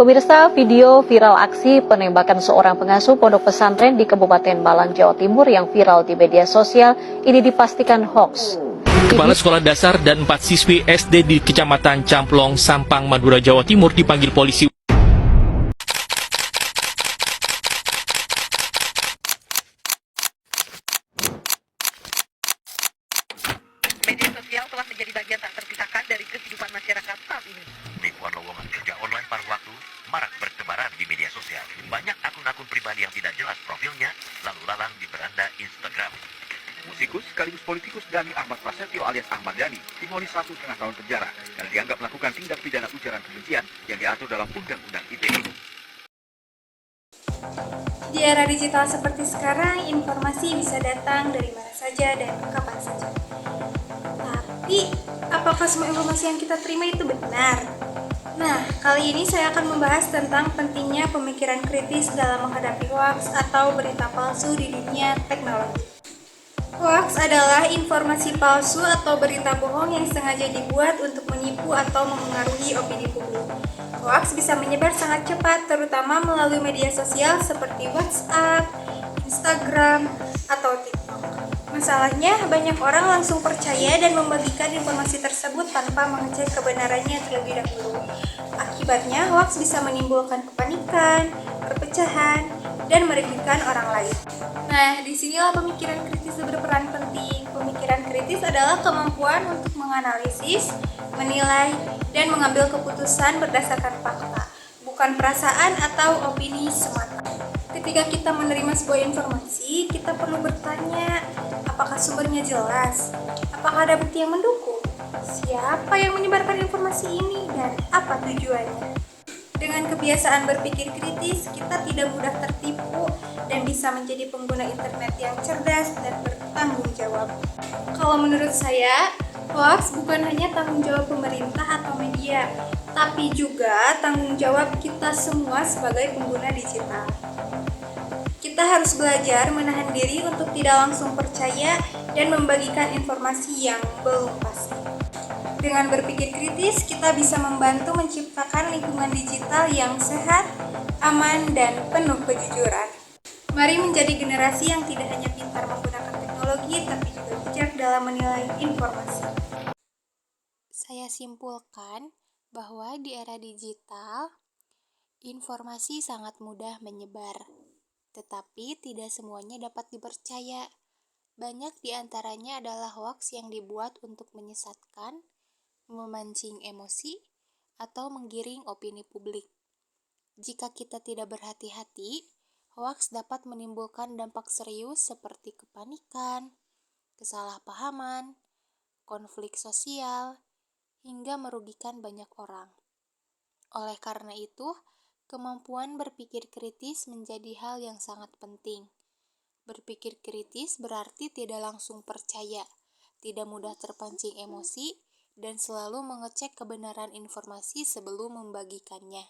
Pemirsa, video viral aksi penembakan seorang pengasuh pondok pesantren di Kabupaten Malang, Jawa Timur yang viral di media sosial ini dipastikan hoax. Kepala Sekolah Dasar dan 4 siswi SD di Kecamatan Camplong, Sampang, Madura, Jawa Timur dipanggil polisi. Media sosial telah menjadi bagian tak terpisahkan dari kehidupan masyarakat saat ini. Ribuan lowongan kerja online paruh waktu marak bertebaran di media sosial. Banyak akun-akun pribadi yang tidak jelas profilnya lalu lalang di beranda Instagram. Musikus sekaligus politikus Dhani Ahmad Prasetyo alias Ahmad Dhani divonis 1,5 tahun penjara karena dianggap melakukan tindak pidana ujaran kebencian yang diatur dalam Undang-Undang ITE. Di era digital seperti sekarang, informasi bisa datang dari mana saja dan kapan saja. Tapi, apakah semua informasi yang kita terima itu benar? Nah, kali ini saya akan membahas tentang pentingnya pemikiran kritis dalam menghadapi hoaks atau berita palsu di dunia teknologi. Hoaks adalah informasi palsu atau berita bohong yang sengaja dibuat untuk menipu atau memengaruhi opini publik. Hoaks bisa menyebar sangat cepat, terutama melalui media sosial seperti WhatsApp, Instagram, atau TikTok. Masalahnya, banyak orang langsung percaya dan membagikan informasi tersebut tanpa mengecek kebenarannya terlebih dahulu. Akibatnya, hoaks bisa menimbulkan kepanikan, perpecahan, dan merugikan orang lain. Nah, disinilah pemikiran kritis berperan penting. Pemikiran kritis adalah kemampuan untuk menganalisis, menilai, dan mengambil keputusan berdasarkan fakta, bukan perasaan atau opini semata. Ketika kita menerima sebuah informasi, kita perlu bertanya, apakah sumbernya jelas? Apakah ada bukti yang mendukung? Siapa yang menyebarkan informasi ini dan apa tujuannya? Dengan kebiasaan berpikir kritis, kita tidak mudah tertipu dan bisa menjadi pengguna internet yang cerdas dan bertanggung jawab. Kalau menurut saya, hoaks bukan hanya tanggung jawab pemerintah atau media, tapi juga tanggung jawab kita semua sebagai pengguna digital. Kita harus belajar menahan diri untuk tidak langsung percaya dan membagikan informasi yang belum pasti. Dengan berpikir kritis, kita bisa membantu menciptakan lingkungan digital yang sehat, aman, dan penuh kejujuran. Mari menjadi generasi yang tidak hanya pintar menggunakan teknologi, tapi juga bijak dalam menilai informasi. Saya simpulkan bahwa di era digital, informasi sangat mudah menyebar, tetapi tidak semuanya dapat dipercaya. Banyak di antaranya adalah hoaks yang dibuat untuk menyesatkan, memancing emosi, atau menggiring opini publik. Jika kita tidak berhati-hati, hoaks dapat menimbulkan dampak serius seperti kepanikan, kesalahpahaman, konflik sosial, hingga merugikan banyak orang. Oleh karena itu, kemampuan berpikir kritis menjadi hal yang sangat penting. Berpikir kritis berarti tidak langsung percaya, tidak mudah terpancing emosi, dan selalu mengecek kebenaran informasi sebelum membagikannya.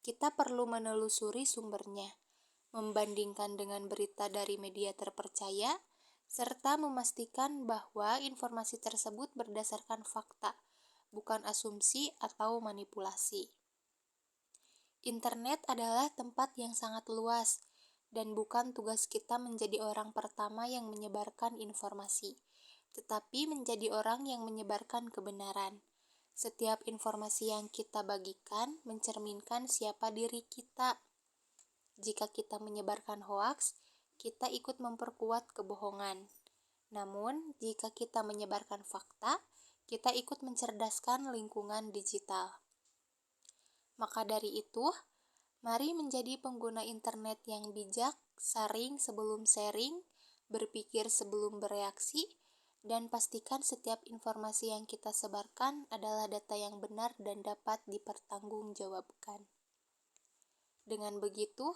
Kita perlu menelusuri sumbernya, membandingkan dengan berita dari media terpercaya, serta memastikan bahwa informasi tersebut berdasarkan fakta, bukan asumsi atau manipulasi. Internet adalah tempat yang sangat luas, dan bukan tugas kita menjadi orang pertama yang menyebarkan informasi, tetapi menjadi orang yang menyebarkan kebenaran. Setiap informasi yang kita bagikan mencerminkan siapa diri kita. Jika kita menyebarkan hoaks, kita ikut memperkuat kebohongan. Namun, jika kita menyebarkan fakta, kita ikut mencerdaskan lingkungan digital. Maka dari itu, mari menjadi pengguna internet yang bijak, saring sebelum sharing, berpikir sebelum bereaksi, dan pastikan setiap informasi yang kita sebarkan adalah data yang benar dan dapat dipertanggungjawabkan. Dengan begitu,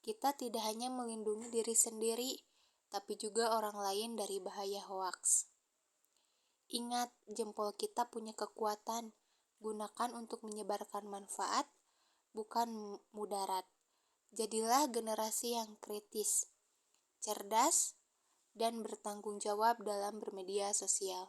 kita tidak hanya melindungi diri sendiri, tapi juga orang lain dari bahaya hoaks. Ingat, jempol kita punya kekuatan. Gunakan untuk menyebarkan manfaat, bukan mudarat. Jadilah generasi yang kritis, cerdas, dan bertanggung jawab dalam bermedia sosial.